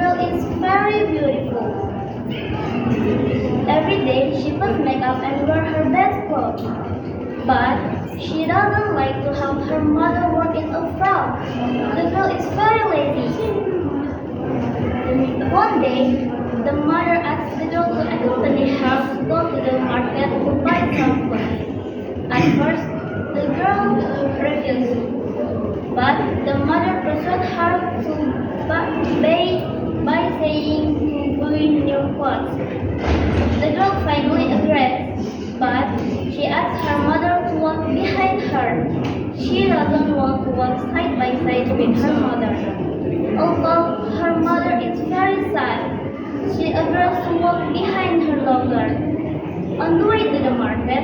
girl is very beautiful. Every day she puts makeup and wear her best clothes. But she doesn't like to help her mother work in a farm. The girl is very lazy. One day, the mother asked the girl to accompany her to go to the market to buy some food. At first, the girl refused, but the mother persuaded her to by saying to buy new clothes. The girl finally agreed, but she asked her mother to walk behind her. She doesn't want to walk side by side with her mother. Although her mother is very sad, she agrees to walk behind her longer. On the way to the market,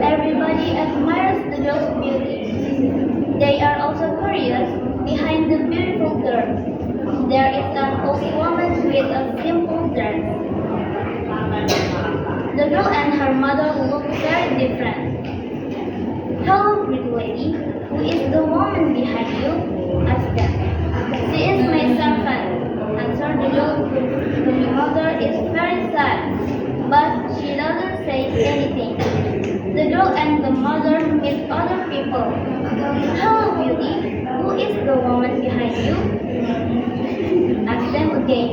everybody admires the girl's beauty. They are also curious behind the beautiful girl. There is an old woman with a simple dress. The girl and her mother look very different. Hello, pretty lady. Who is the woman behind you? Asked them. She is my servant, answered the girl. The mother is very sad, but she doesn't say anything. The girl and the mother meet other people. Hello, beauty. Who is the woman behind you? Asked them again.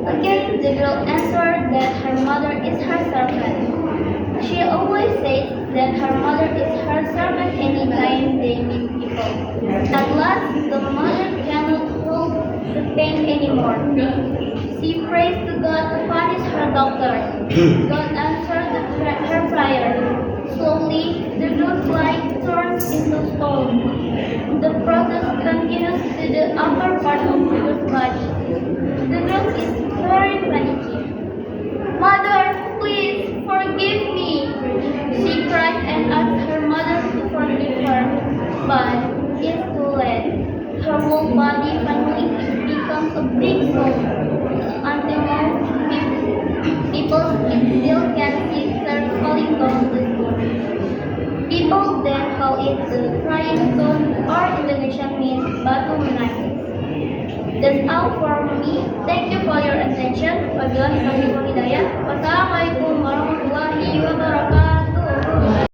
Again, the girl answered that her mother is her servant. She always says that her mother is her servant anytime they meet people. At last, the mother cannot hold the pain anymore. She prays to God to punish her daughter. God answered her prayer. Slowly, the girl's life turns into stone. The process continues to the upper part of the girl's body. The girl is very panicky. Mother, please forgive me. She cries and asks her mother to forgive her, but it's too late. Her whole body finally becomes a big stone. Until now, people still can see her falling down the stone. People then call it the crying stone, or Indonesian means batu menangis. That's all for me. Thank you for your attention. Wabillahi taufiq wal hidayah. Wassalamualaikum warahmatullahi wabarakatuh.